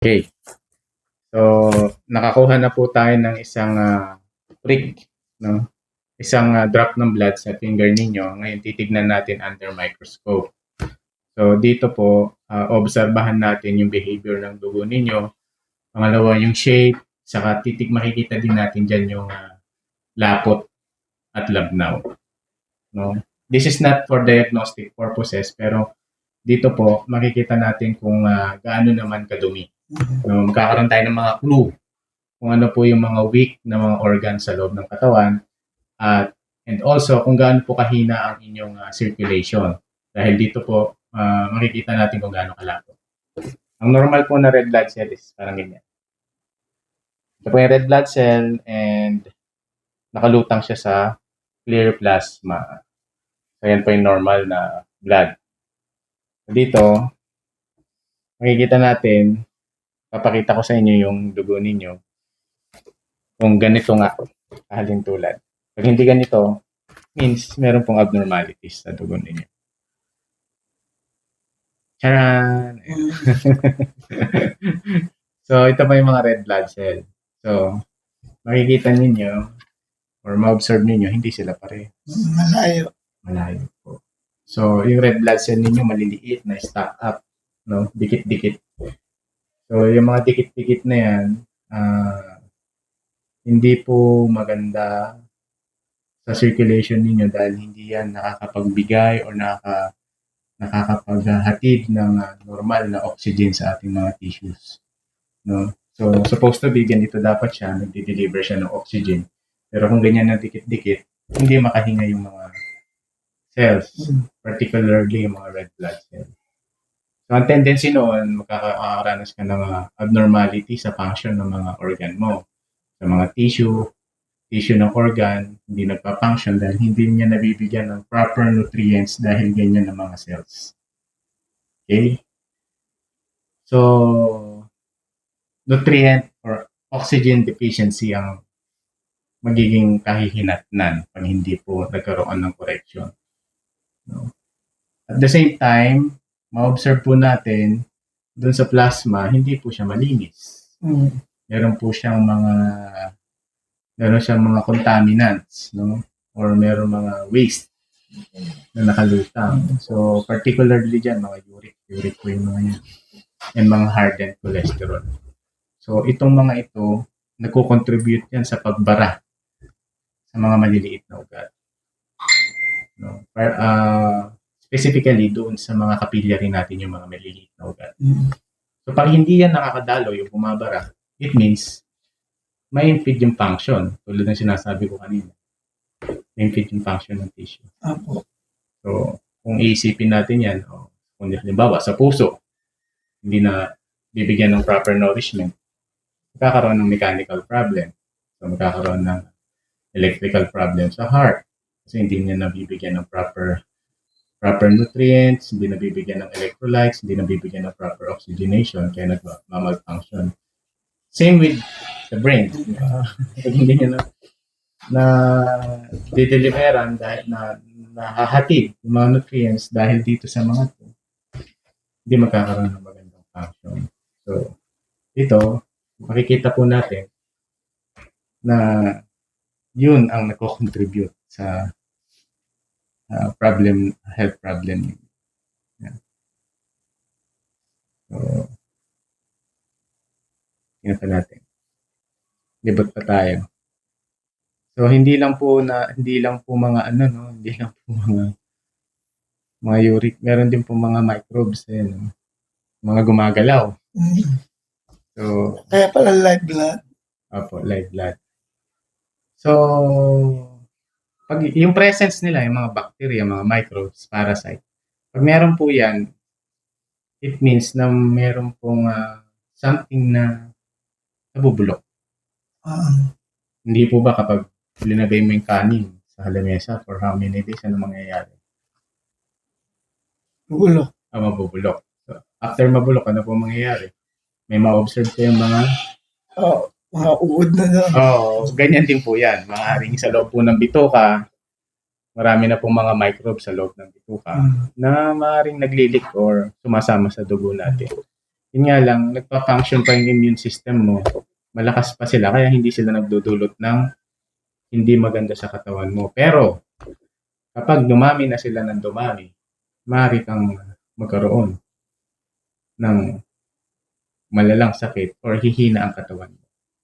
Okay. So, nakakuha na po tayo ng isang prick, no? Isang drop ng blood sa finger ninyo. Ngayon, titignan natin under microscope. So, dito po, obserbahan natin yung behavior ng dugo ninyo. Pangalawa, yung shape. Saka makikita din natin dyan yung lapot at labnaw. No? This is not for diagnostic purposes, pero dito po, makikita natin kung gaano naman kadumi. No, magkakaroon tayo ng mga clue kung ano po yung mga weak na mga organs sa loob ng katawan and also kung gaano po kahina ang inyong circulation. Dahil dito po makikita natin kung gaano kalapot. Ang normal po na red blood cell is parang ganyan. Ito po yung red blood cell and nakalutang siya sa clear plasma. So yan po yung normal na blood. Dito, makikita natin, papakita ko sa inyo yung dugo ninyo. Kung ganito nga, kahalintulad. Pag hindi ganito, means meron pong abnormalities sa dugo ninyo. Charan! So, ito pa yung mga red blood cell. So, makikita ninyo, or ma-observe ninyo, hindi sila pareho. Malayo. Malayo po. So, yung red blood cell ninyo maliliit na stack up. No? Dikit-dikit. So, yung mga dikit-dikit na yan, hindi po maganda sa circulation ninyo dahil hindi yan nakakapagbigay or nakakapaghatid ng normal na oxygen sa ating mga tissues. No? So, supposed to be, ganito dapat siya, nagdi-deliver siya ng oxygen. Pero kung ganyan na dikit-dikit, hindi makahinga yung mga cells, particularly yung mga red blood cells. So, ang tendency noon, makakaranas ka ng abnormality sa function ng mga organ mo. Sa mga tissue ng organ, hindi nagpa-function dahil hindi niya nabibigyan ng proper nutrients dahil ganyan ng mga cells. Okay? So, nutrient or oxygen deficiency ang magiging kahihinatnan pag hindi po nagkaroon ng correction. No? At the same time, ma-observe po natin doon sa plasma, hindi po siya malinis. Meron po siyang mga contaminants, no? Or meron mga waste na nakalutang. So, particularly dyan, mga uric po yung mga yan. And mga hardened cholesterol. So, itong mga ito, nagko-contribute yan sa pagbara sa mga maliliit na ugat. No? Specifically, doon sa mga capillary natin yung mga maliliit na ugat. So, pag hindi yan nakakadalo, yung bumabara, it means may impede yung function. Tulad ng sinasabi ko kanina. May impede yung function ng tissue. So, kung iisipin natin yan, kung halimbawa sa puso, hindi na bibigyan ng proper nourishment, magkakaroon ng mechanical problem. So, magkakaroon ng electrical problem sa heart. Kasi hindi niya nabibigyan ng proper nutrients, hindi nabibigyan ng electrolytes, hindi nabibigyan ng proper oxygenation, kaya nagmamalfunction. Same with the brain. Pag hindi niya na dideliveran dahil nahahatid yung mga nutrients dahil dito sa mga ito, hindi magkakaroon ng magandang function. So, ito, makikita po natin na yun ang nagko-contribute sa health problem. Yeah. So, tingnan pa natin. Libot pa tayo. So, hindi lang po mga uric, meron din po mga microbes, mga gumagalaw. So, kaya pala live blood. Opo, live blood. So, pag yung presence nila, yung mga bacteria, mga microbes, parasite, pag meron po yan, it means na meron pong something na nabubulok. Hindi po ba kapag linagay mo yung kanin sa lamesa for how many days, ano mangyayari? Mabulok. Mabubulok. So, after mabulok, ano po mangyayari? May ma-observe kayong mga mga uod na doon. Ganyan din po yan. Maaaring sa loob po ng bituka, marami na pong mga microbes sa loob ng bituka na maaaring naglilik or sumasama sa dugo natin. Yun nga lang, nagpa-function pa yung immune system mo. Malakas pa sila, kaya hindi sila nagdudulot ng hindi maganda sa katawan mo. Pero, kapag dumami na sila ng dumami, maaari kang magkaroon ng malalang sakit or hihina ang katawan mo.